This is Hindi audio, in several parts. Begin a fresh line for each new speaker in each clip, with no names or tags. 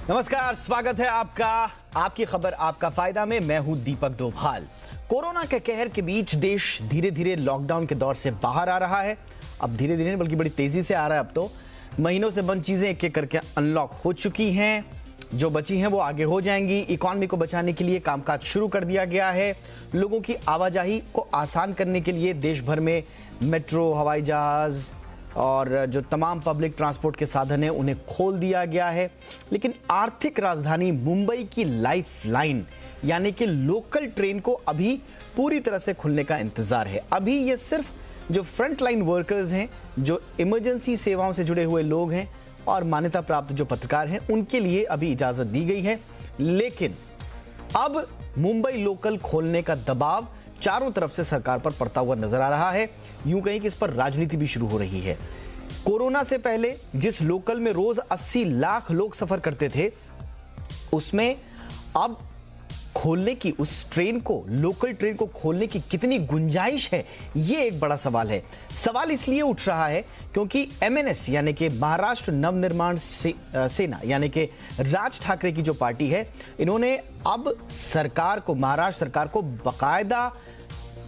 नमस्कार, स्वागत है आपका आपकी खबर आपका फायदा में। मैं हूं दीपक डोभाल। कोरोना के कहर के बीच देश धीरे धीरे लॉकडाउन के दौर से बाहर आ रहा है। अब धीरे धीरे बल्कि बड़ी तेजी से आ रहा है। अब तो महीनों से बंद चीजें एक एक करके अनलॉक हो चुकी हैं। जो बची हैं वो आगे हो जाएंगी। इकॉनमी को बचाने के लिए कामकाज शुरू कर दिया गया है। लोगों की आवाजाही को आसान करने के लिए देश भर में मेट्रो, हवाई जहाज और जो तमाम पब्लिक ट्रांसपोर्ट के साधन हैं उन्हें खोल दिया गया है। लेकिन आर्थिक राजधानी मुंबई की लाइफ लाइन यानी कि लोकल ट्रेन को अभी पूरी तरह से खुलने का इंतजार है। अभी ये सिर्फ जो फ्रंट लाइन वर्कर्स हैं, जो इमरजेंसी सेवाओं से जुड़े हुए लोग हैं और मान्यता प्राप्त जो पत्रकार हैं, उनके लिए अभी इजाजत दी गई है। लेकिन अब मुंबई लोकल खोलने का दबाव चारों तरफ से सरकार पर पड़ता हुआ नजर आ रहा है। यूं कहीं कि इस पर राजनीति भी शुरू हो रही है। कोरोना से पहले जिस लोकल में रोज 80 लाख लोग सफर करते थे, उसमें अब खोलने की उस ट्रेन को, लोकल ट्रेन को खोलने की कितनी गुंजाइश है, ये एक बड़ा सवाल है। सवाल इसलिए उठ रहा है क्योंकि एमएनएस यानी कि महाराष्ट्र नवनिर्माण सेना यानी कि राज ठाकरे की जो पार्टी है, इन्होंने अब सरकार को, महाराष्ट्र सरकार को बाकायदा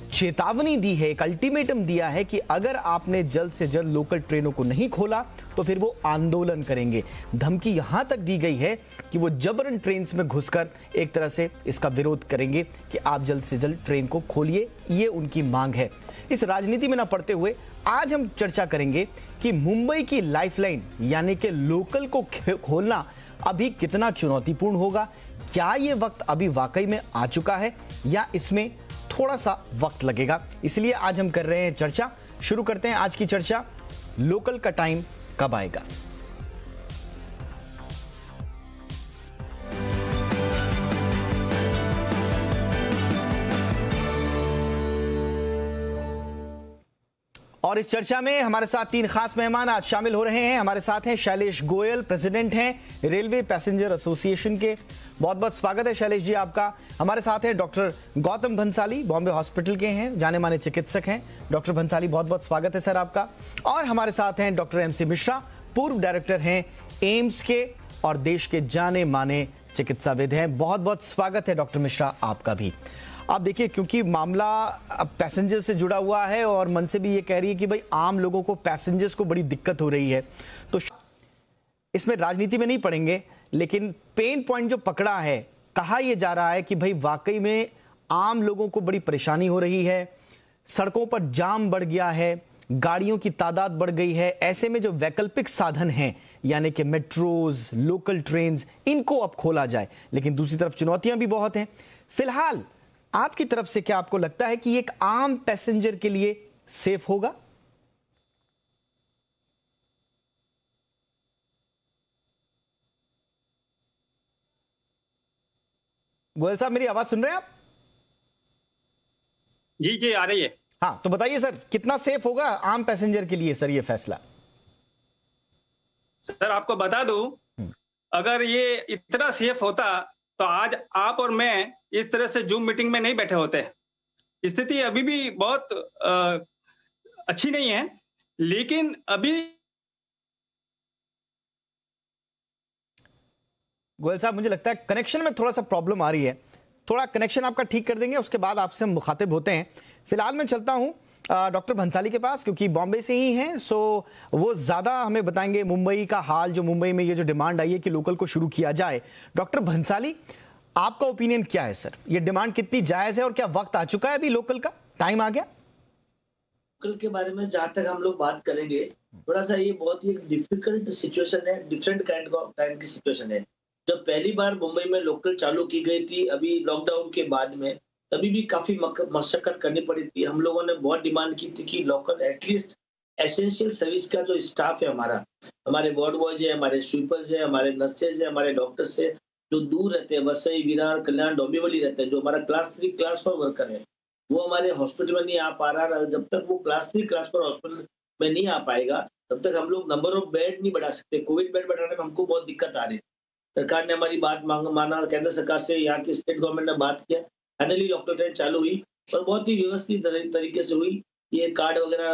चेतावनी दी है, एक अल्टीमेटम दिया है कि अगर आपने जल्द से जल्द लोकल ट्रेनों को नहीं खोला तो फिर वो आंदोलन करेंगे। धमकी यहां तक दी गई है कि वो जबरन ट्रेन में घुसकर एक तरह से इसका विरोध करेंगे कि आप जल्द से जल्द ट्रेन को खोलिए। ये उनकी मांग है। इस राजनीति में न पड़ते हुए आज हम चर्चा करेंगे कि मुंबई की लाइफलाइन यानी कि लोकल को खोलना अभी कितना चुनौतीपूर्ण होगा। क्या ये वक्त अभी वाकई में आ चुका है या इसमें थोड़ा सा वक्त लगेगा? इसलिए आज हम कर रहे हैं चर्चा। शुरू करते हैं आज की चर्चा। लोकल का टाइम कब आएगा? और इस चर्चा में हमारे साथ तीन खास मेहमान आज शामिल हो रहे हैं। हमारे साथ हैं शैलेश गोयल, प्रेसिडेंट हैं रेलवे पैसेंजर एसोसिएशन के। बहुत बहुत स्वागत है शैलेश जी आपका। हमारे साथ हैं डॉक्टर गौतम भंसाली, बॉम्बे हॉस्पिटल के हैं, जाने माने चिकित्सक हैं। डॉक्टर भंसाली, बहुत बहुत स्वागत है सर आपका। और हमारे साथ हैं डॉक्टर एमसी मिश्रा, पूर्व डायरेक्टर हैं एम्स के और देश के जाने माने चिकित्साविद हैं। बहुत बहुत स्वागत है डॉक्टर मिश्रा आपका भी। आप देखिए, क्योंकि मामला अब पैसेंजर से जुड़ा हुआ है और मन से भी ये कह रही है कि भाई आम लोगों को, पैसेंजर्स को बड़ी दिक्कत हो रही है, तो इसमें राजनीति में नहीं पड़ेंगे, लेकिन पेन पॉइंट जो पकड़ा है, कहा यह जा रहा है कि भाई वाकई में आम लोगों को बड़ी परेशानी हो रही है। सड़कों पर जाम बढ़ गया है, गाड़ियों की तादाद बढ़ गई है। ऐसे में जो वैकल्पिक साधन हैं यानी कि मेट्रोज, लोकल ट्रेन्स, इनको अब खोला जाए। लेकिन दूसरी तरफ चुनौतियां भी बहुत हैं। फिलहाल आपकी तरफ से क्या आपको लगता है कि एक आम पैसेंजर के लिए सेफ होगा? गोयल साहब, मेरी आवाज सुन रहे हैं आप?
जी जी, आ रही है।
हाँ, तो बताइए सर, कितना सेफ होगा आम पैसेंजर के लिए सर ये फैसला?
सर आपको बता दूं, अगर ये इतना सेफ होता तो आज आप और मैं इस तरह से जूम मीटिंग में नहीं बैठे होते। स्थिति अभी भी बहुत अच्छी नहीं है, लेकिन अभी
गोयल साहब, मुझे लगता है कनेक्शन में थोड़ा सा प्रॉब्लम आ रही है। थोड़ा कनेक्शन आपका ठीक कर देंगे, उसके बाद आपसे हम मुखातिब होते हैं। फिलहाल मैं चलता हूं डॉक्टर भंसाली के पास, क्योंकि बॉम्बे से ही हैं, सो वो ज़्यादा हमें बताएंगे मुंबई का हाल। जो मुंबई में ये जो डिमांड आई है कि लोकल को शुरू किया जाए, डॉक्टर भंसाली, आपका ओपिनियन क्या है सर? ये डिमांड कितनी जायज़ है और क्या वक्त आ चुका है, अभी लोकल का टाइम आ गया?
लोकल के बारे में जहाँ तक हम लोग बात करेंगे, थोड़ा सा ये बहुत ही डिफिकल्ट सिचुएशन है, डिफरेंट काइंड की सिचुएशन है। जब पहली बार मुंबई में लोकल चालू की गई थी अभी लॉकडाउन के बाद में, तभी भी काफी मशक्कत करनी पड़ी थी। हम लोगों ने बहुत डिमांड की थी कि लोकल एटलीस्ट एसेंशियल सर्विस का जो स्टाफ है हमारा, हमारे वार्ड बॉयज है, हमारे स्वीपर्स है, हमारे नर्सेज है, हमारे डॉक्टर्स है, जो दूर रहते हैं, वसई, विरार, कल्याण, डोंबिवली रहते हैं, जो हमारा क्लास 3 क्लास 4 वर्कर है, वो हमारे हॉस्पिटल में नहीं आ पा रहा। जब तक वो क्लास 3 क्लास 4 हॉस्पिटल में नहीं आ पाएगा, तब तक हम लोग नंबर ऑफ बेड नहीं बढ़ा सकते। कोविड बेड बढ़ाने में हमको बहुत दिक्कत आ रही है। सरकार ने हमारी बात माना, केंद्र सरकार से, यहाँ की स्टेट गवर्नमेंट ने बात किया, फाइनली लोकल ट्रेन चालू हुई और बहुत ही व्यवस्थित तरीके से हुई। ये कार्ड वगैरह,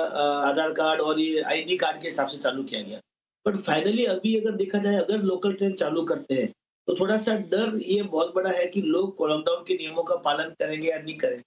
आधार कार्ड और ये आईडी कार्ड के हिसाब से चालू किया गया। बट फाइनली अभी अगर देखा जाए, अगर लोकल ट्रेन चालू करते हैं तो थोड़ा सा डर ये बहुत बड़ा है कि लोग लॉकडाउन के नियमों का पालन करेंगे या नहीं करें।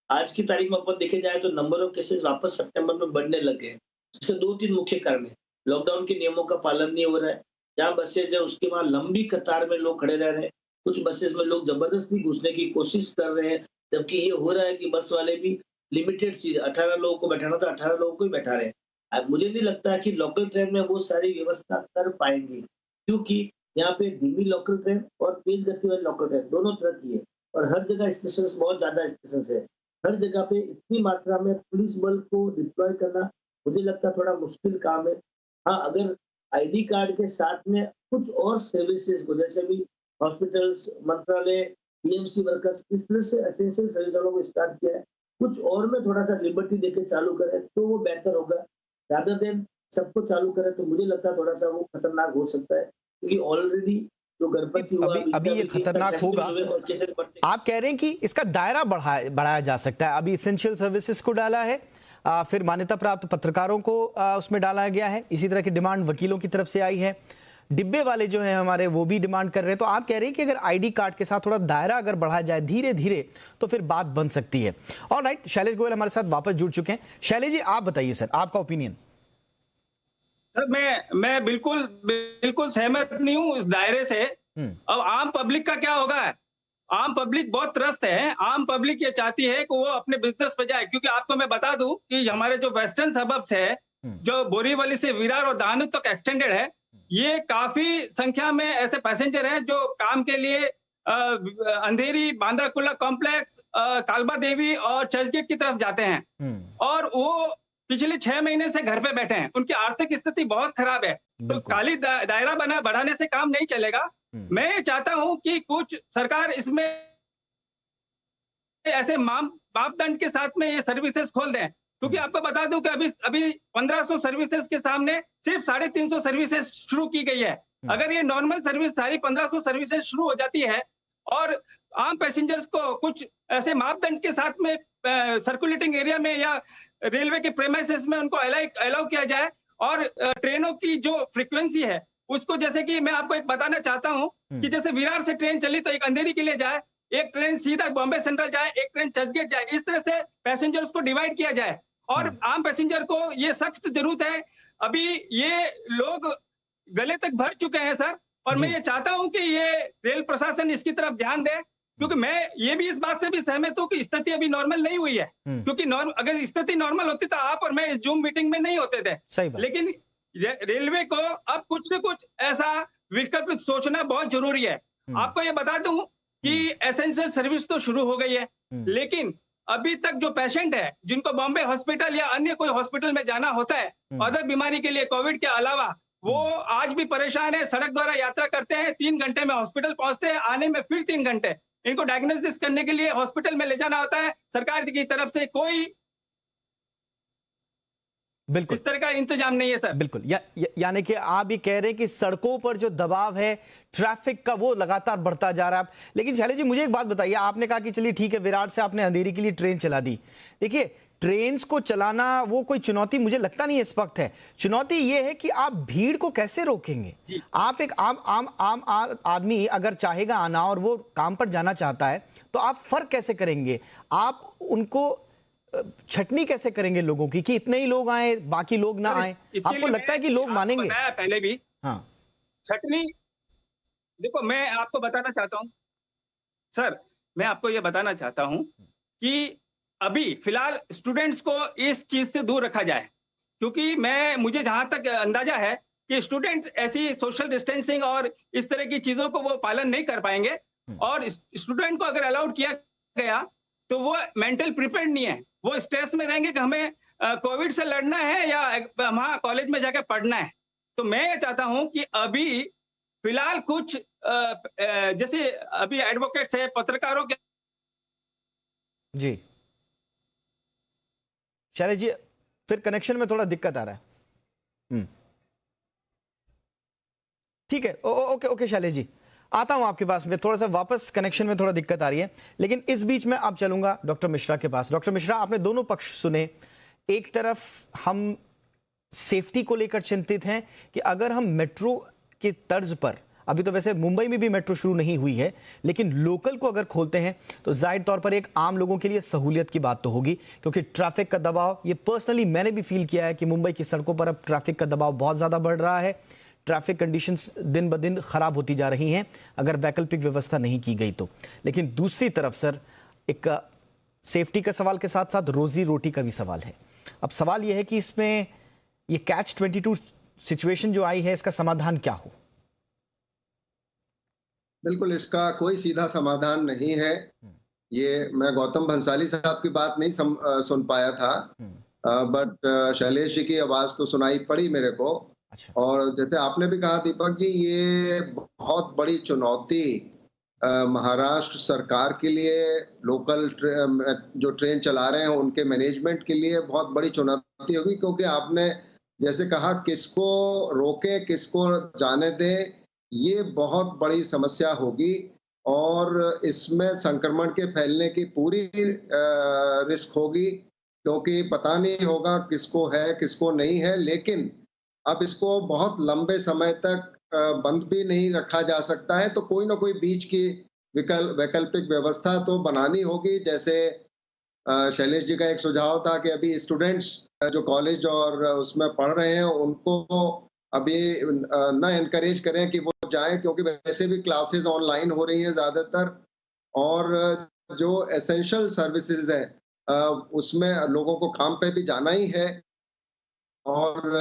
आज की तारीख में अपन देखे जाए तो नंबर ऑफ केसेस वापस सितंबर में बढ़ने लगे हैं। इसके 2-3 मुख्य कारण है। लॉकडाउन के नियमों का पालन नहीं हो रहा है। जहाँ बसेज है उसके वहाँ लंबी कतार में लोग खड़े रह रहे हैं। कुछ बसेस में लोग जबरदस्ती घुसने की कोशिश कर रहे हैं, जबकि ये हो रहा है कि बस वाले भी लिमिटेड चीज 18 लोगों को बैठाना तो 18 लोगों को ही बैठा रहे हैं। अब मुझे नहीं लगता है कि लोकल ट्रेन में वो सारी व्यवस्था कर पाएंगे, क्योंकि यहाँ पे धीमी लोकल ट्रेन और तेज गति वाली लोकल ट्रेन दोनों तरह की है और हर जगह स्टेशन बहुत ज्यादा स्टेशन है। हर जगह पे इतनी मात्रा में पुलिस बल को डिप्लॉय करना मुझे लगता है थोड़ा मुश्किल काम है। हाँ, अगर आईडी कार्ड के साथ में कुछ और सर्विसेज को, जैसे भी हॉस्पिटल्स, मंत्रालय, पीएमसी वर्कर्स, इस तरह से एसेंशियल सर्विस वालों को स्टार्ट किया है, कुछ और में थोड़ा सा लिबर्टी देके चालू करें तो वो बेहतर होगा। रादर देन सबको चालू करें तो मुझे लगता है थोड़ा सा वो खतरनाक हो सकता है, क्योंकि ऑलरेडी जो गर्भवती हुआ
अभी ये खतरनाक होगा। आप कह रहे हैं कि इसका दायरा बढ़ाया जा सकता है। अभी एसेंशियल सर्विसेज को डाला है, फिर मान्यता प्राप्त पत्रकारों को उसमें डाला गया है। इसी तरह की डिमांड वकीलों की तरफ से आई है। डिब्बे वाले जो हैं हमारे, वो भी डिमांड कर रहे हैं। तो आप कह रहे हैं कि अगर आईडी कार्ड के साथ थोड़ा दायरा अगर बढ़ाया जाए धीरे धीरे तो फिर बात बन सकती है। ऑलराइट, शैलेश गोयल हमारे साथ वापस जुड़ चुके हैं। शैलेश जी, आप बताइए सर, आपका ओपिनियन।
सर, मैं बिल्कुल सहमत नहीं हूँ इस दायरे से। अब आम पब्लिक का क्या होगा? आम पब्लिक बहुत त्रस्त है। आम पब्लिक ये चाहती है कि वो अपने बिजनेस पे जाए, क्योंकि आपको मैं बता दूं कि हमारे जो वेस्टर्न सबर्ब्स है, जो बोरीवली से विरार और दानू तक एक्सटेंडेड है, ये काफी संख्या में ऐसे पैसेंजर हैं जो काम के लिए अंधेरी, बांद्रा कुर्ला कॉम्प्लेक्स, कालबा देवी और चर्चगेट की तरफ जाते हैं और वो पिछले 6 महीने से घर पे बैठे हैं। उनकी आर्थिक स्थिति बहुत खराब है। तो खाली दायरा बढ़ाने से काम नहीं चलेगा। मैं चाहता हूं कि कुछ सरकार इसमें ऐसे मापदंड के साथ में ये सर्विसेज खोल दें, क्योंकि आपको बता दूं कि अभी 1500 सर्विसेज के सामने सिर्फ 350 सर्विसेज शुरू की गई है। अगर ये नॉर्मल सर्विस सारी 1500 सर्विसेज शुरू हो जाती है और आम पैसेंजर्स को कुछ ऐसे मापदंड के साथ में सर्कुलेटिंग एरिया में या रेलवे के प्रेमाइसेस में उनको अलाउ किया जाए और ट्रेनों की जो फ्रीक्वेंसी है उसको, जैसे कि मैं आपको एक बताना चाहता हूं कि जैसे विरार से ट्रेन चली तो एक अंधेरी के लिए जाए, एक ट्रेन सीधा बॉम्बे सेंट्रल जाए, एक ट्रेन चर्चगेट जाए। इस तरह से पैसेंजर्स को डिवाइड किया जाए और आम पैसेंजर को ये सख्त जरूरत है। अभी ये लोग गले तक भर चुके हैं सर, और मैं ये चाहता हूं कि ये रेल प्रशासन इसकी तरफ ध्यान दे, क्योंकि मैं ये भी इस बात से भी सहमत हूं कि स्थिति अभी नॉर्मल नहीं हुई है। क्योंकि अगर स्थिति नॉर्मल होती तो आप और मैं इस जूम मीटिंग में नहीं होते थे। लेकिन रेलवे को अब कुछ न कुछ ऐसा विकल्प सोचना बहुत जरूरी है। आपको ये बता दूं कि एसेंशियल सर्विस तो शुरू हो गई है, लेकिन अभी तक जो पेशेंट है जिनको बॉम्बे हॉस्पिटल या अन्य कोई हॉस्पिटल में जाना होता है अदर बीमारी के लिए, कोविड के अलावा, वो आज भी परेशान है। सड़क द्वारा यात्रा करते हैं, 3 घंटे में हॉस्पिटल पहुंचते हैं, आने में फिर 3 घंटे। इनको डायग्नोसिस करने के लिए हॉस्पिटल में ले जाना होता है। सरकार की तरफ से कोई बिल्कुल इस तरह का इंतजाम नहीं है सर।
बिल्कुल, यानी कि आप ये कह रहे हैं कि सड़कों पर जो दबाव है ट्रैफिक का, वो लगातार बढ़ता जा रहा है। लेकिन शैलेश जी, मुझे एक बात बताइए, आपने कहा कि चलिए ठीक है, विराट से आपने अंधेरी के लिए ट्रेन चला दी। देखिए, ट्रेन को चलाना वो कोई चुनौती मुझे लगता नहीं इस वक्त है। चुनौती ये है कि आप भीड़ को कैसे रोकेंगे। आप एक आम आदमी अगर चाहेगा आना और वो काम पर जाना चाहता है तो आप फर्क कैसे करेंगे? आप उनको छटनी कैसे करेंगे लोगों की कि इतने ही लोग आए, बाकी लोग ना आए? आपको लगता है कि लोग मानेंगे?
पहले भी हाँ, छटनी, देखो मैं आपको बताना चाहता हूं सर, मैं आपको यह बताना चाहता हूं कि अभी फिलहाल स्टूडेंट्स को इस चीज से दूर रखा जाए, क्योंकि मुझे जहां तक अंदाजा है कि स्टूडेंट ऐसी सोशल डिस्टेंसिंग और इस तरह की चीजों को वो पालन नहीं कर पाएंगे, और स्टूडेंट को अगर अलाउड किया गया तो वो मेंटल प्रिपेयर्ड नहीं है। वो स्ट्रेस में रहेंगे कि हमें कोविड से लड़ना है या वहां कॉलेज में जाकर पढ़ना है। तो मैं ये चाहता हूं कि अभी फिलहाल कुछ जैसे अभी एडवोकेट्स है, पत्रकारों के।
जी शैलेश जी, फिर कनेक्शन में थोड़ा दिक्कत आ रहा है। ठीक है, ओके शैलेश जी, आता हूं आपके पास में। थोड़ा सा वापस कनेक्शन में थोड़ा दिक्कत आ रही है, लेकिन इस बीच में अब चलूंगा डॉक्टर मिश्रा के पास। डॉक्टर मिश्रा, आपने दोनों पक्ष सुने। एक तरफ हम सेफ्टी को लेकर चिंतित हैं कि अगर हम मेट्रो की तर्ज पर अभी तो वैसे मुंबई में भी मेट्रो शुरू नहीं हुई है, लेकिन लोकल को अगर खोलते हैं तो जाहिर तौर पर एक आम लोगों के लिए सहूलियत की बात तो होगी, क्योंकि ट्रैफिक का दबाव, ये पर्सनली मैंने भी फील किया है कि मुंबई की सड़कों पर अब ट्रैफिक का दबाव बहुत ज़्यादा बढ़ रहा है। ट्रैफिक कंडीशंस दिन ब दिन खराब होती जा रही हैं अगर वैकल्पिक व्यवस्था नहीं की गई तो। लेकिन दूसरी तरफ सर, एक सेफ्टी का सवाल के साथ साथ रोजी रोटी का भी सवाल है। अब सवाल यह है कि इसमें ये कैच 22 सिचुएशन जो आई है, इसका समाधान क्या हो?
बिल्कुल, इसका कोई सीधा समाधान नहीं है। ये मैं गौतम भंसाली साहब की बात नहीं सुन पाया था, बट शैलेश जी की आवाज तो सुनाई पड़ी मेरे को।
अच्छा।
और जैसे आपने भी कहा दीपक जी, ये बहुत बड़ी चुनौती महाराष्ट्र सरकार के लिए, लोकल जो ट्रेन चला रहे हैं उनके मैनेजमेंट के लिए बहुत बड़ी चुनौती होगी, क्योंकि आपने जैसे कहा किसको रोके किसको जाने दे, ये बहुत बड़ी समस्या होगी और इसमें संक्रमण के फैलने की पूरी रिस्क होगी, क्योंकि पता नहीं होगा किसको है किसको नहीं है। लेकिन अब इसको बहुत लंबे समय तक बंद भी नहीं रखा जा सकता है, तो कोई ना कोई बीच की वैकल्पिक व्यवस्था तो बनानी होगी। जैसे शैलेश जी का एक सुझाव था कि अभी स्टूडेंट्स जो कॉलेज और उसमें पढ़ रहे हैं उनको अभी ना एनकरेज करें कि वो जाएं, क्योंकि वैसे भी क्लासेस ऑनलाइन हो रही हैं ज़्यादातर, और जो एसेंशियल सर्विसेज है उसमें लोगों को काम पे भी जाना ही है। और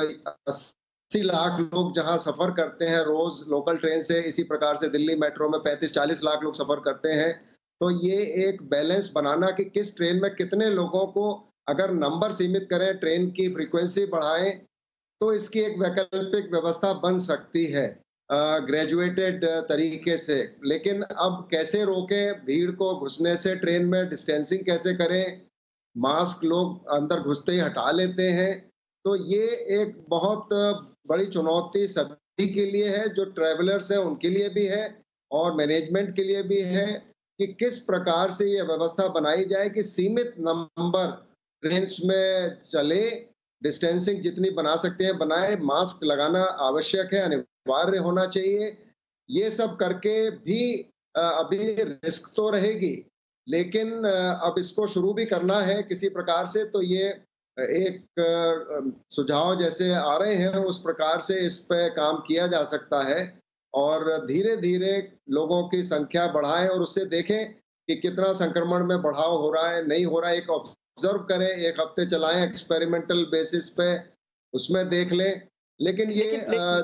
80 लाख लोग जहां सफर करते हैं रोज लोकल ट्रेन से, इसी प्रकार से दिल्ली मेट्रो में 35-40 लाख लोग सफर करते हैं। तो ये एक बैलेंस बनाना कि किस ट्रेन में कितने लोगों को, अगर नंबर सीमित करें, ट्रेन की फ्रीक्वेंसी बढ़ाएं, तो इसकी एक वैकल्पिक व्यवस्था बन सकती है ग्रेजुएटेड तरीके से। लेकिन अब कैसे रोके भीड़ को घुसने से, ट्रेन में डिस्टेंसिंग कैसे करें, मास्क लोग अंदर घुसते ही हटा लेते हैं, तो ये एक बहुत बड़ी चुनौती सभी के लिए है, जो ट्रैवलर्स हैं उनके लिए भी है और मैनेजमेंट के लिए भी है, कि किस प्रकार से ये व्यवस्था बनाई जाए कि सीमित नंबर ट्रेन्स में चले, डिस्टेंसिंग जितनी बना सकते हैं बनाए, मास्क लगाना आवश्यक है, अनिवार्य होना चाहिए। ये सब करके भी अभी रिस्क तो रहेगी, लेकिन अब इसको शुरू भी करना है किसी प्रकार से, तो ये एक सुझाव जैसे आ रहे हैं उस प्रकार से इस पे काम किया जा सकता है और धीरे धीरे लोगों की संख्या बढ़ाएं और उससे देखें कि कितना संक्रमण में बढ़ाव हो रहा है, नहीं हो रहा है। एक ऑब्जर्व करें, एक हफ्ते चलाएं एक्सपेरिमेंटल बेसिस पे, उसमें देख लें। लेकिन ये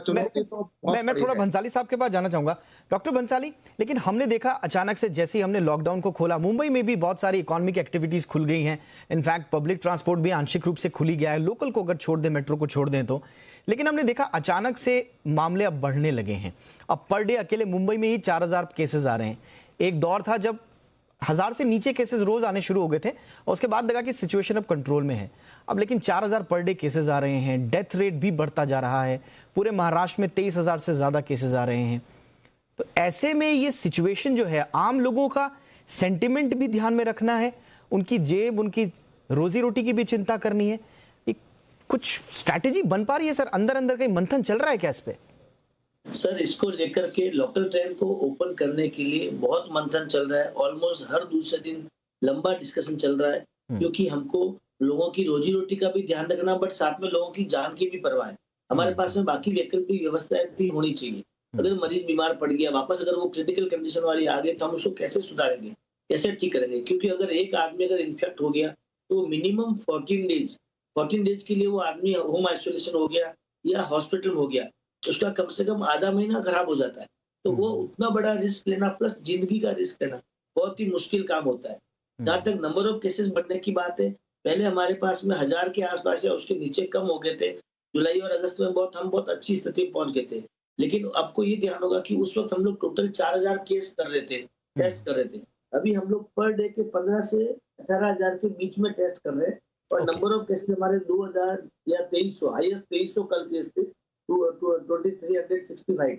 चुनौती तो
मैं थोड़ा भंसाली साहब के पास जाना चाहूंगा। डॉक्टर भंसाली, लेकिन हमने देखा अचानक से जैसे ही हमने लॉकडाउन को खोला, मुंबई में भी बहुत सारी इकोनॉमिक एक्टिविटीज खुल गई हैं। इनफैक्ट पब्लिक ट्रांसपोर्ट भी आंशिक रूप से खुली गया है, लोकल को अगर छोड़ दें, मेट्रो को छोड़ दें तो। लेकिन हमने देखा अचानक से मामले अब बढ़ने लगे हैं। अब पर डे अकेले मुंबई में ही 4000 केसेस आ रहे हैं। एक दौर था जब 1000 से नीचे केसेस रोज आने शुरू हो गए थे और उसके बाद लगा कि सिचुएशन अब कंट्रोल में है। अब लेकिन 4000 पर डे केसेस आ रहे हैं, डेथ रेट भी बढ़ता जा रहा है। पूरे महाराष्ट्र में 23,000 से ज्यादा केसेस आ रहे हैं। तो ऐसे में ये सिचुएशन जो है, आम लोगों का सेंटिमेंट भी ध्यान में रखना है, उनकी जेब, उनकी रोजी रोटी की भी चिंता करनी है। कुछ स्ट्रैटेजी बन पा रही है सर? अंदर अंदर कहीं मंथन चल रहा है क्या इस पे?
सर, इसको लेकर के लोकल ट्रेन को ओपन करने के लिए बहुत मंथन चल रहा है। ऑलमोस्ट हर दूसरे दिन लंबा डिस्कशन चल रहा है, क्योंकि हमको लोगों की रोजी रोटी का भी ध्यान रखना, बट साथ में लोगों की जान की भी परवाह है। हमारे पास में बाकी वैकल्पिक व्यवस्थाएं भी होनी चाहिए। अगर मरीज बीमार पड़ गया, वापस अगर वो क्रिटिकल कंडीशन वाली आ गई, तो हम उसको कैसे सुधारेंगे, कैसे ठीक करेंगे? क्योंकि अगर एक आदमी अगर इन्फेक्ट हो गया तो मिनिमम 14 डेज के लिए वो आदमी होम आइसोलेशन हो गया या हॉस्पिटल हो गया, उसका कम से कम आधा महीना खराब हो जाता है। तो वो उतना बड़ा रिस्क लेना प्लस जिंदगी का रिस्क लेना बहुत ही मुश्किल काम होता है। जहाँ तक नंबर ऑफ केसेस बढ़ने की बात है, पहले हमारे पास में 1000 के आसपास या उसके नीचे कम हो गए थे। जुलाई और अगस्त में हम बहुत अच्छी स्थिति में पहुंच गए थे। लेकिन आपको ये ध्यान होगा कि उस वक्त हम लोग टोटल 4000 केस कर रहे थे, टेस्ट कर रहे थे। अभी हम लोग पर डे के 15 से 18,000 के बीच में टेस्ट कर रहे हैं और नंबर ऑफ केस हमारे 2000 या 2300, हाईएस्ट 2300 कल केस थे, 2365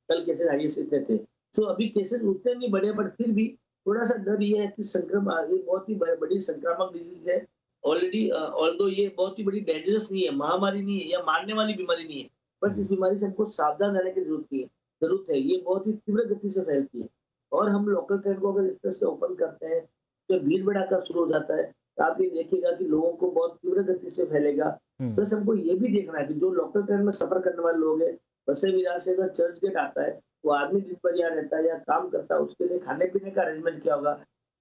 कल केसेस हाईएस्ट थे। सो अभी केसेस उतने नहीं बढ़े, बट फिर भी थोड़ा सा डर ये है कि संक्रमण, ये बहुत ही बड़ी संक्रामक डिजीज है ऑलरेडी। ऑल्दो ये बहुत ही बड़ी डेंजरस नहीं है, महामारी नहीं है या मारने वाली बीमारी नहीं है, बट इस बीमारी से हमको सावधान रहने की जरूरत है। जरूरत है, ये बहुत ही तीव्र गति से फैलती है। और हम लोकल ट्रेन को अगर इस तरह से ओपन करते हैं, तो भीड़ भड़ाका शुरू हो जाता है, तो आप ये देखिएगा कि लोगों को बहुत तीव्र गति से फैलेगा। प्लस हमको ये भी देखना है कि जो लोकल ट्रेन में सफर करने वाले लोग हैं, बसे विरार से अगर चर्च गेट आता है, वो आदमी दिन भर यहाँ रहता है या काम करता है, उसके लिए खाने पीने का अरेंजमेंट क्या होगा?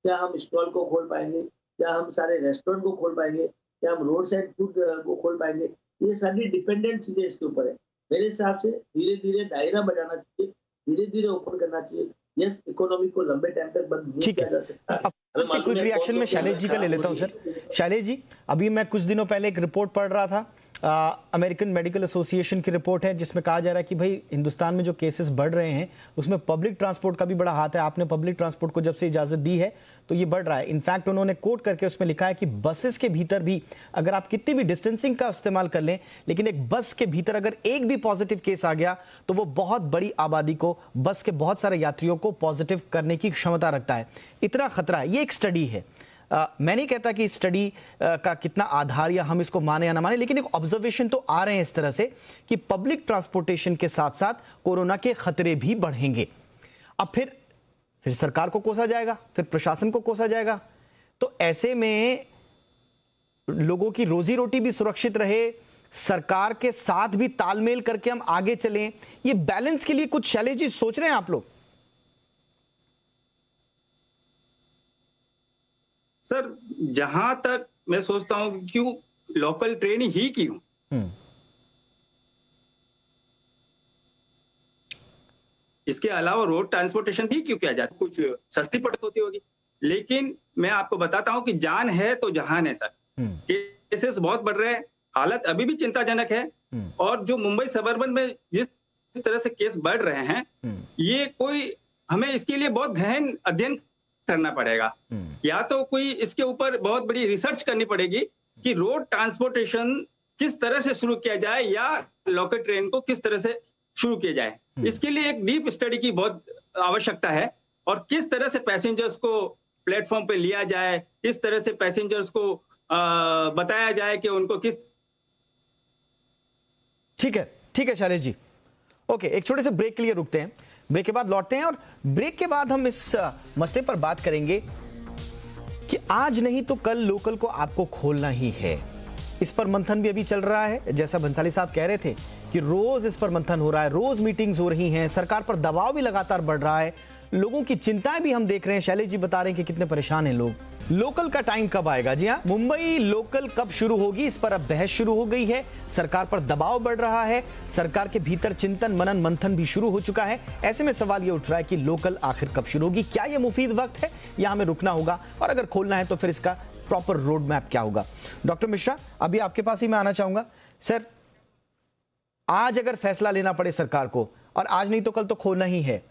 क्या हम स्टॉल को खोल पाएंगे? क्या हम सारे रेस्टोरेंट को खोल पाएंगे? क्या हम रोड साइड फूड को खोल पाएंगे? ये सारी डिपेंडेंट चीजें इसके ऊपर है। मेरे हिसाब से धीरे धीरे दायरा बढ़ाना चाहिए, धीरे धीरे ओपन करना चाहिए। यस, इकोनॉमी को लंबे टाइम तक बंद नहीं
ठीक
किया
है।
जा सकता।
अब से क्विक रिएक्शन में शैलेश जी का ले लेता हूं सर। शैलेश जी, अभी मैं कुछ दिनों पहले एक रिपोर्ट पढ़ रहा था, अमेरिकन मेडिकल एसोसिएशन की रिपोर्ट है, जिसमें कहा जा रहा है कि भाई हिंदुस्तान में जो केसेस बढ़ रहे हैं उसमें पब्लिक ट्रांसपोर्ट का भी बड़ा हाथ है। आपने पब्लिक ट्रांसपोर्ट को जब से इजाजत दी है तो ये बढ़ रहा है। इनफैक्ट उन्होंने कोट करके उसमें लिखा है कि बसेस के भीतर भी अगर आप कितनी भी डिस्टेंसिंग का इस्तेमाल कर लें, लेकिन एक बस के भीतर अगर एक भी पॉजिटिव केस आ गया तो वो बहुत बड़ी आबादी को, बस के बहुत सारे यात्रियों को पॉजिटिव करने की क्षमता रखता है। इतना खतरा है। ये एक स्टडी है। मैं नहीं कहता कि इस स्टडी का कितना आधार या हम इसको माने या ना माने, लेकिन एक ऑब्जर्वेशन तो आ रहे हैं इस तरह से कि पब्लिक ट्रांसपोर्टेशन के साथ साथ कोरोना के खतरे भी बढ़ेंगे। अब फिर सरकार को कोसा जाएगा, फिर प्रशासन को कोसा जाएगा। तो ऐसे में लोगों की रोजी रोटी भी सुरक्षित रहे, सरकार के साथ भी तालमेल करके हम आगे चलें, ये बैलेंस के लिए कुछ शैलेश जी सोच रहे हैं आप लोग?
सर, जहां तक मैं सोचता हूं कि क्यों लोकल ट्रेन ही क्यों, इसके अलावा रोड ट्रांसपोर्टेशन भी क्यों किया जाता, कुछ सस्ती पड़त होती होगी। लेकिन मैं आपको बताता हूं कि जान है तो जहान है सर। केसेस बहुत बढ़ रहे हैं, हालत अभी भी चिंताजनक है। और जो मुंबई सबर्बन में जिस तरह से केस बढ़ रहे हैं, ये कोई, हमें इसके लिए बहुत गहन अध्ययन करना पड़ेगा। या तो कोई इसके ऊपर बहुत बड़ी रिसर्च करनी पड़ेगी कि रोड ट्रांसपोर्टेशन किस तरह से शुरू किया जाए या लोकल ट्रेन को किस तरह से शुरू किया जाए। इसके लिए एक डीप स्टडी की बहुत आवश्यकता है। और किस तरह से पैसेंजर्स को प्लेटफॉर्म पे लिया जाए, किस तरह से पैसेंजर्स को बताया जाए कि उनको किस।
ठीक है शैलेश जी। ओके, एक छोटे से ब्रेक के लिए रुकते हैं, ब्रेक के बाद लौटते हैं और ब्रेक के बाद हम इस मसले पर बात करेंगे कि आज नहीं तो कल लोकल को आपको खोलना ही है। इस पर मंथन भी अभी चल रहा है, जैसा भंसाली साहब कह रहे थे कि रोज इस पर मंथन हो रहा है, रोज मीटिंग्स हो रही हैं, सरकार पर दबाव भी लगातार बढ़ रहा है, लोगों की चिंताएं भी हम देख रहे हैं। शैलेश जी बता रहे हैं कि कितने परेशान हैं लोग। लोकल का टाइम कब आएगा? जी हाँ, मुंबई लोकल कब शुरू होगी, इस पर अब बहस शुरू हो गई है। सरकार पर दबाव बढ़ रहा है, सरकार के भीतर चिंतन मनन मंथन भी शुरू हो चुका है। ऐसे में सवाल ये उठ रहा है कि लोकल आखिर कब शुरू होगी, क्या यह मुफीद वक्त है या हमें रुकना होगा, और अगर खोलना है तो फिर इसका प्रॉपर रोड मैप क्या होगा? डॉक्टर मिश्रा, अभी आपके पास ही मैं आना चाहूंगा। सर, आज अगर फैसला लेना पड़े सरकार को, और आज नहीं तो कल तो खोलना ही है,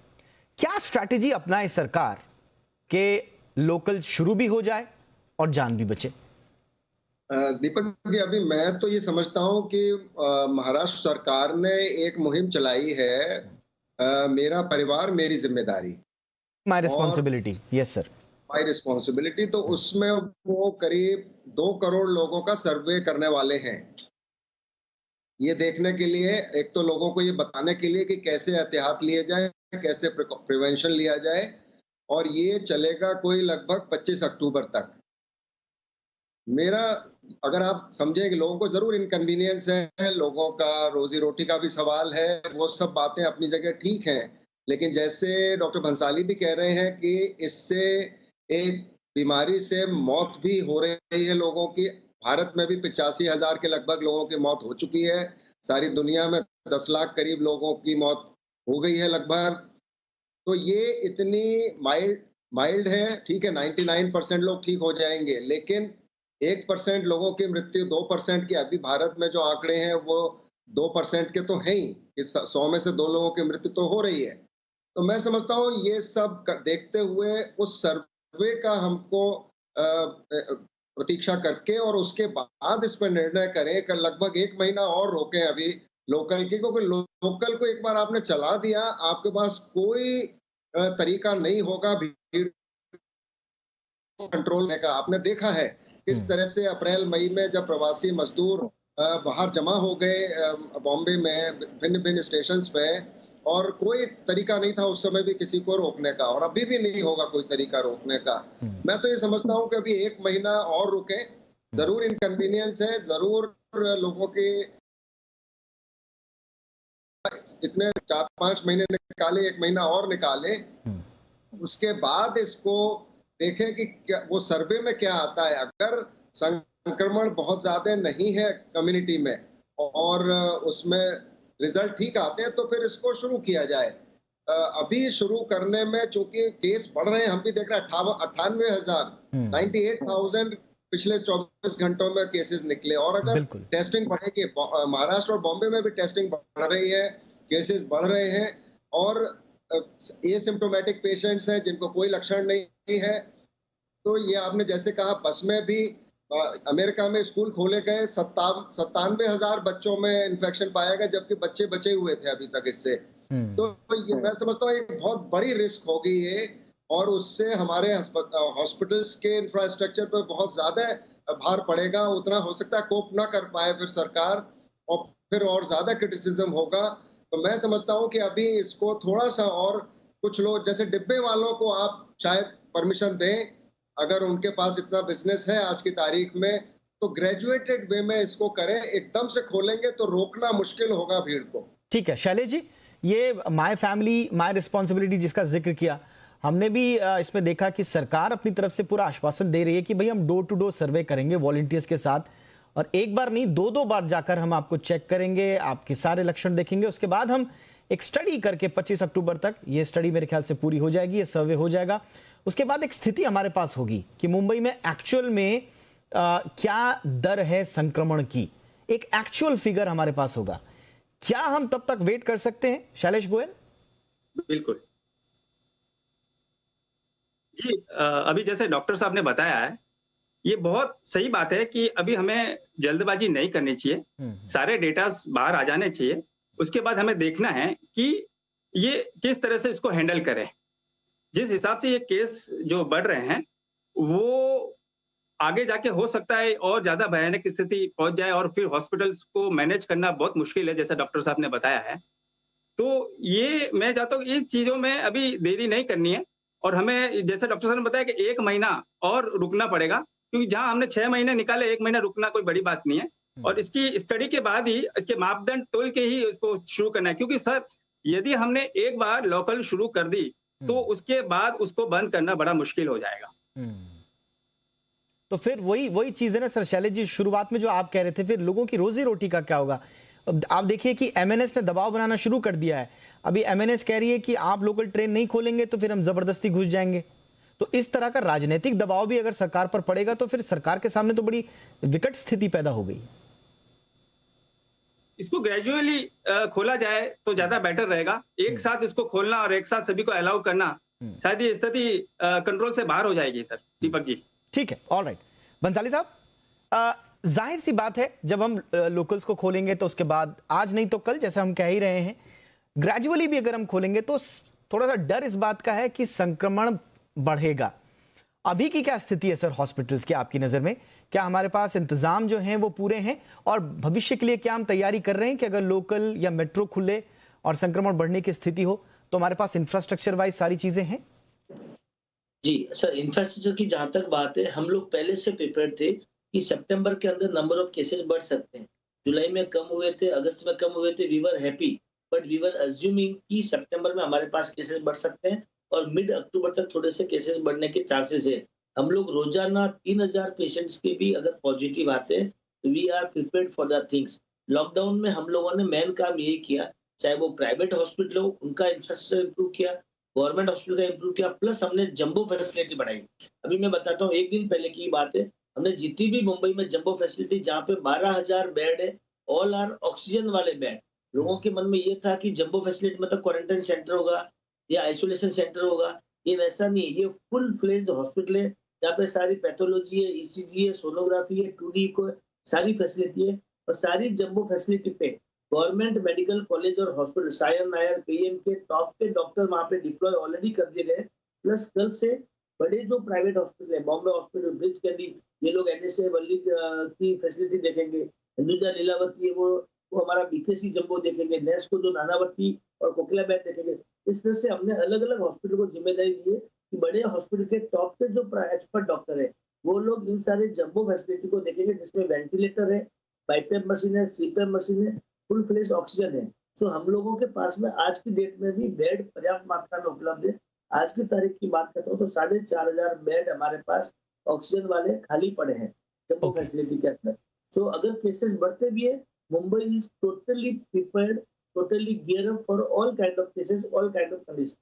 क्या स्ट्रैटेजी अपनाए सरकार के लोकल शुरू भी हो जाए और जान भी बचे?
दीपक जी, अभी मैं तो ये समझता हूं कि महाराष्ट्र सरकार ने एक मुहिम चलाई है, मेरा परिवार मेरी जिम्मेदारी,
my responsibility. Yes sir,
my responsibility. तो उसमें वो करीब 2 करोड़ लोगों का सर्वे करने वाले हैं, ये देखने के लिए, एक तो लोगों को ये बताने के लिए कि कैसे एहतियात लिए जाए, कैसे प्रिवेंशन लिया जाए, और ये चलेगा कोई लगभग 25 अक्टूबर तक। मेरा, अगर आप समझें कि लोगों को जरूर इनकन्वीनियंस है, लोगों का रोजी रोटी का भी सवाल है, वो सब बातें अपनी जगह ठीक हैं, लेकिन जैसे डॉक्टर भंसाली भी कह रहे हैं कि इससे एक बीमारी से मौत भी हो रही है लोगों की। भारत में भी 85,000 के लगभग लोगों की मौत हो चुकी है, सारी दुनिया में 10 लाख करीब लोगों की मौत हो गई है लगभग। तो ये इतनी माइल्ड है, ठीक है, 99% लोग ठीक हो जाएंगे, लेकिन 1% लोगों की मृत्यु, 2% की, अभी भारत में जो आंकड़े हैं वो 2% के तो हैं ही, 100 में से 2 लोगों की मृत्यु तो हो रही है। तो मैं समझता हूँ ये सब देखते हुए उस सर्वे का हमको प्रतीक्षा करके और उसके बाद इस पर निर्णय करें कि लगभग 1 महीना और रोकें अभी लोकल की, क्योंकि लोकल को एक बार आपने चला दिया, आपके पास कोई तरीका नहीं होगा भीड़ कंट्रोल करने का। आपने देखा है किस तरह से अप्रैल मई में जब प्रवासी मजदूर बाहर जमा हो गए बॉम्बे में भिन्न भिन्न स्टेशंस पे, और कोई तरीका नहीं था उस समय भी किसी को रोकने का, और अभी भी नहीं होगा कोई तरीका रोकने का। मैं तो ये समझता हूँ कि अभी 1 महीना और रुके, जरूर इनकन्वीनियंस है, जरूर लोगों के इतने 4-5 महीने निकाले, 1 महीना और निकाले, उसके बाद इसको देखें कि वो सर्वे में क्या आता है। अगर संक्रमण बहुत ज्यादा नहीं है कम्युनिटी में और उसमें रिजल्ट ठीक आते हैं तो फिर इसको शुरू किया जाए। अभी शुरू करने में चूंकि केस बढ़ रहे हैं, हम भी देख रहे हैं 98,000 98,000 पिछले 24 घंटों में केसेस निकले, और अगर टेस्टिंग बढ़ेगी, महाराष्ट्र और बॉम्बे में भी टेस्टिंग बढ़ रही है, केसेस बढ़ रहे हैं, और एसिम्प्टोमेटिक पेशेंट्स हैं जिनको कोई लक्षण नहीं है, तो ये आपने जैसे कहा, बस में भी अमेरिका में स्कूल खोले गए, 97,000 बच्चों में इन्फेक्शन पाया गया, जबकि बच्चे बचे हुए थे अभी तक इससे। तो ये मैं समझता हूँ एक बहुत बड़ी रिस्क होगी ये, और उससे हमारे हॉस्पिटल्स के इंफ्रास्ट्रक्चर पर बहुत ज्यादा भार पड़ेगा। उतना हो सकता है कोप ना कर पाए फिर सरकार, और फिर और ज्यादा क्रिटिसिज्म होगा। तो मैं समझता हूँ कि अभी इसको थोड़ा सा, और कुछ लोग जैसे डिब्बे वालों को आप शायद परमिशन दें, अगर उनके पास इतना बिजनेस है आज की तारीख में, तो ग्रेजुएटेड वे में इसको करें। एकदम से खोलेंगे तो रोकना मुश्किल होगा भीड़ को।
ठीक है शैलेश जी, ये माय फैमिली माय रिस्पॉन्सिबिलिटी जिसका जिक्र किया, हमने भी इसमें देखा कि सरकार अपनी तरफ से पूरा आश्वासन दे रही है कि भाई हम डोर टू डोर सर्वे करेंगे वॉलंटियर्स के साथ, और एक बार नहीं 2-2 बार जाकर हम आपको चेक करेंगे, आपके सारे लक्षण देखेंगे, उसके बाद हम एक स्टडी करके 25 अक्टूबर तक ये स्टडी मेरे ख्याल से पूरी हो जाएगी, ये सर्वे हो जाएगा। उसके बाद एक स्थिति हमारे पास होगी कि मुंबई में एक्चुअल में क्या दर है संक्रमण की, एक एक्चुअल फिगर हमारे पास होगा। क्या हम तब तक वेट कर सकते हैं शैलेश गोयल?
बिल्कुल जी, अभी जैसे डॉक्टर साहब ने बताया है, ये बहुत सही बात है कि अभी हमें जल्दबाजी नहीं करनी चाहिए, सारे डेटा बाहर आ जाने चाहिए। उसके बाद हमें देखना है कि ये किस तरह से इसको हैंडल करें। जिस हिसाब से ये केस जो बढ़ रहे हैं, वो आगे जाके हो सकता है और ज्यादा भयानक स्थिति पहुंच जाए, और फिर हॉस्पिटल्स को मैनेज करना बहुत मुश्किल है, जैसा डॉक्टर साहब ने बताया है। तो ये मैं चाहता हूँ इस चीजों में अभी देरी नहीं करनी है, और हमें जैसे डॉक्टर साहब ने बताया कि 1 महीना और रुकना पड़ेगा, क्योंकि जहां हमने 6 महीने निकाले, 1 महीना रुकना कोई बड़ी बात नहीं है। और इसकी स्टडी के बाद ही इसके मापदंड तोल के ही इसको शुरू करना है, क्योंकि सर यदि हमने एक बार लोकल शुरू कर दी तो उसके बाद उसको बंद करना बड़ा मुश्किल हो जाएगा।
तो फिर वही चीज है ना सर, शैलेश जी, शुरुआत में जो आप कह रहे थे, फिर लोगों की रोजी रोटी का क्या होगा? आप देखिए कि एमएनएस ने दबाव बनाना शुरू कर दिया है। अभी एमएनएस कह रही है कि आप लोकल ट्रेन नहीं खोलेंगे तो फिर हम जबरदस्ती घुस जाएंगे। तो इस तरह का राजनीतिक दबाव भी अगर सरकार पर पड़ेगा तो फिर सरकार के सामने तो बड़ी विकट स्थिति पैदा हो गई।
इसको ग्रेजुअली खोला जाए तो ज्यादा बेटर रहेगा। एक साथ इसको खोलना और एक साथ सभी को अलाउ करना, शायद ये स्थिति कंट्रोल से बाहर हो जाएगी सर। दीपक जी
ठीक है, ऑलराइट। बंसाली साहब, जाहिर सी बात है जब हम लोकल्स को खोलेंगे तो उसके बाद आज नहीं तो कल, जैसे हम कह ही रहे हैं, ग्रेजुअली भी अगर हम खोलेंगे तो थोड़ा सा डर इस बात का है कि संक्रमण बढ़ेगा। अभी की क्या स्थिति है सर हॉस्पिटल्स की आपकी नजर में? क्या हमारे पास इंतजाम जो हैं वो पूरे हैं, और भविष्य के लिए क्या हम तैयारी कर रहे हैं कि अगर लोकल या मेट्रो खुले और संक्रमण बढ़ने की स्थिति हो तो हमारे पास इंफ्रास्ट्रक्चर वाइज सारी चीजें हैं?
जी सर, इंफ्रास्ट्रक्चर की जहां तक बात है, हम लोग पहले से प्रिपेयर थे कि सितंबर के अंदर नंबर ऑफ केसेस बढ़ सकते हैं। जुलाई में कम हुए थे, अगस्त में कम हुए थे, we were happy, but we were assuming कि सितंबर में हमारे पास केसेस बढ़ सकते हैं, और मिड अक्टूबर तक थोड़े से केसेस बढ़ने के चांसेस है। हम लोग रोजाना 3000 पेशेंट्स के भी अगर पॉजिटिव आते हैं तो we are prepared for the things. Lockdown में हम लोगों ने मेन काम यही किया, चाहे वो प्राइवेट हॉस्पिटल हो, उनका इंफ्रास्ट्रक्चर इंप्रूव किया, गवर्नमेंट हॉस्पिटल का इंप्रूव किया, प्लस हमने जंबो फैसिलिटी बढ़ाई। अभी मैं बताता हूँ, 1 दिन पहले की बात है, हमने जितनी भी मुंबई में जंबो फैसिलिटी, जहाँ पे 12,000 बेड है, ऑल आर ऑक्सीजन वाले बेड। लोगों के मन में ये था कि जंबो फैसिलिटी मतलब क्वारंटाइन सेंटर होगा या आइसोलेशन सेंटर होगा, ये वैसा नहीं है। ये फुल फ्लेज्ड हॉस्पिटल है, जहाँ पे सारी पैथोलॉजी है, ईसीजी है, सोनोग्राफी है, 2D को सारी फैसिलिटी है, और सारी जंबो फैसिलिटी पे गवर्नमेंट मेडिकल कॉलेज और हॉस्पिटल, सायर नायर, पीएम के टॉप के डॉक्टर वहाँ पे डिप्लॉय ऑलरेडी कर दिए गए। प्लस कल से बड़े जो प्राइवेट हॉस्पिटल है, बॉम्बे हॉस्पिटल, ब्रिज कैंडी, ये लोग एनएसए वल्ली की फैसिलिटी देखेंगे, हिंदुजा लीलावती है वो हमारा बीकेसी जंबो देखेंगे, नेस्को जो नानावती और कोकिला बेड देखेंगे। इस तरह से हमने अलग अलग हॉस्पिटल को जिम्मेदारी दी है कि बड़े हॉस्पिटल के टॉप के जो एक्सपर्ट डॉक्टर है वो लोग इन सारे जम्बो फैसिलिटी को देखेंगे, जिसमें वेंटिलेटर है, बाईपेप मशीन है, सीपेप मशीन है, फुल फ्लेज ऑक्सीजन है। सो हम लोगों के पास में आज की डेट में भी बेड पर्याप्त मात्रा में उपलब्ध है। आज की तारीख की बात करता हूँ तो 4,500 बेड हमारे पास ऑक्सीजन वाले खाली पड़े हैं जम्बो फैसिलिटी के अंदर। सो अगर केसेस बढ़ते भी है, Mumbai is totally prepared, totally gear up for all kind of cases, all kind of condition.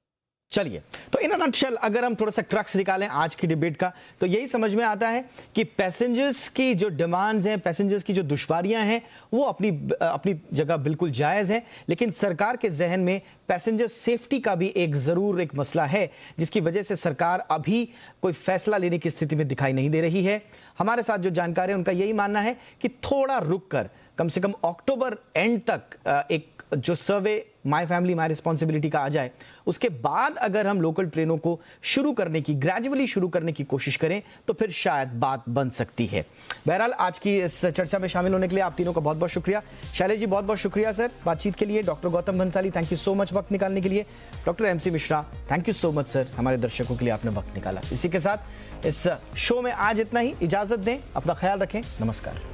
चलिए, तो इन नटशेल अगर हम थोड़ा सा क्रक्स निकालें आज की डिबेट का, तो यही समझ में आता है कि पैसेंजर्स की जो डिमांड्स हैं, पैसेंजर्स की जो दुश्वारियां हैं, वो अपनी जगह बिल्कुल जायज़ हैं, लेकिन सरकार के जहन में पैसेंजर सेफ्टी का भी जरूर एक मसला है, जिसकी वजह से सरकार अभी कोई फैसला लेने की स्थिति में दिखाई नहीं दे रही है। हमारे साथ जो जानकार है उनका यही मानना है कि थोड़ा रुक कर कम से कम अक्टूबर एंड तक एक जो सर्वे माई फैमिली माई रिस्पॉन्सिबिलिटी का आ जाए, उसके बाद अगर हम लोकल ट्रेनों को शुरू करने की, ग्रेजुअली शुरू करने की कोशिश करें तो फिर शायद बात बन सकती है। बहरहाल आज की इस चर्चा में शामिल होने के लिए आप तीनों का बहुत बहुत शुक्रिया। शैलेश जी बहुत बहुत शुक्रिया सर बातचीत के लिए। Doctor Gautam Bhansali thank you so much वक्त निकालने के लिए। Doctor MC Mishra thank you so much sir, हमारे दर्शकों के लिए आपने वक्त निकाला। इसी के साथ इस शो में आज इतना ही, इजाजत दें, अपना ख्याल रखें, नमस्कार।